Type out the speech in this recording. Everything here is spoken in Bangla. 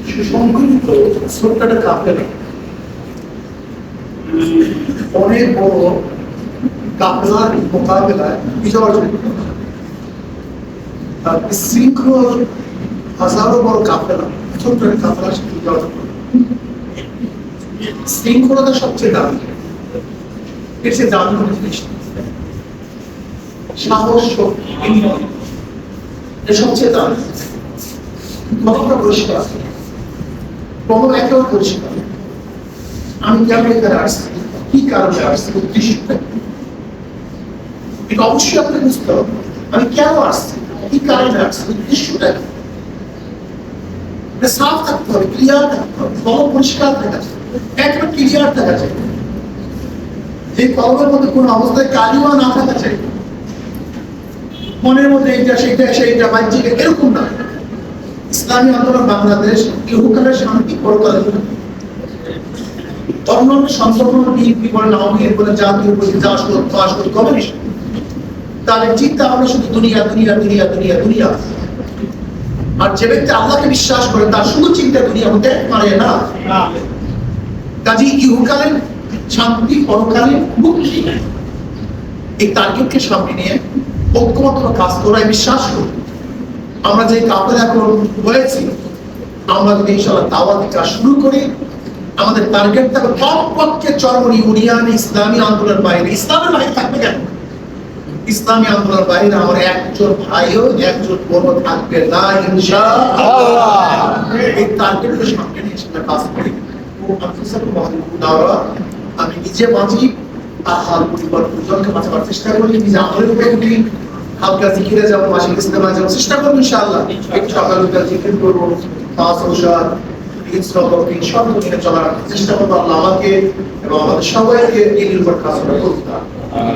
সুসংগঠিত ছোট্ট একটা কাফেলা অনেক বড় কাফেলার মোকাবেলায় বিজয় অর্জন করতে পারে। আর শৃঙ্খল হাজারো বড় কাফেলা ছোট্ট একটা কাফেলার সাথে বিজয় অর্জন করতে পারে। শৃঙ্খলতা সবচেয়ে দামি, এর চেয়ে দামি কোনো জিনিস নেই। সাহস, শক্তি, বিনয় এর সবচেয়ে দামি। কতটা পরিষ্কার, কোনো একেও পরিষ্কার। আমি কেন এখানে আসছি, কি কারণে আসছি, উদ্দেশ্যটা এটা অবশ্যই আপনাকে বুঝতে হবে। আমি কেন আসছি, কি কারণে আসছি, উদ্দেশ্যটা সাফ থাকতে হবে, ক্লিয়ার থাকতে হবে, কোনো পরিষ্কার থাকা যায়, একবার ক্লিয়ার থাকা যায়, যে কলমের মধ্যে কোনো অবস্থায় কালিমা না থাকা চাই, মনের মধ্যে এইটা সেইটা সেইটা বাহ্যিক এরকম না। ইসলামী আন্দোলন বাংলাদেশ ইহকালের শান্তি পরকালের অন্যান্য সংগঠন বিএনপি বলেন, আওয়ামী লীগ বলেন, জাতীয় বলেন, যা আসল কমিউনিস্ট, তাদের চিন্তা ভাবনা শুধু দুনিয়া দুনিয়া দুনিয়া দুনিয়া দুনিয়া। আর যে ব্যক্তি আল্লাহকে বিশ্বাস করে তার শুধু চিন্তা দুনিয়া হতে পারে না। কাজে ইহকালীন শান্তি, পরকালীন মুক্তি, এই টার্গেটকে সামনে নিয়ে ঐক্যবদ্ধ কাজ করায় বিশ্বাস করি। আমরা যে কাপড় এখন হয়েছি, আমরা যদি ইনশাআল্লাহ দাওয়াতি কাজ শুরু করি, আমাদের টার্গেট থাকবে কমপক্ষে চরম ইউনিয়ন ইসলামী আন্দোলনের বাইরে। ইসলামের বাইরে থাকবে কেন? ইসলামী আন্দোলনের বাইরে আমার একজন ভাইও একজন বোন থাকবে না ইনশাআল্লাহ। এই টার্গেটকে সামনে নিয়ে সেটা কাজ করি। আমি নিজে বাঁচি, আর পরিবার পরিজনকে বাঁচাবার চেষ্টা করি, নিজে আমলের উপরে উঠি, হালকা জিকিরে যাবো, মাসিক ইস্তেমায় যাবো, চেষ্টা করবো ইনশাআল্লাহ। একটু সকাল বিকাল জিকির করবো, সব মেনে চলার চেষ্টা করবো। আল্লাহ আমাকে এবং আমাদের সবাইকে এই নির্ভর কাজ করতে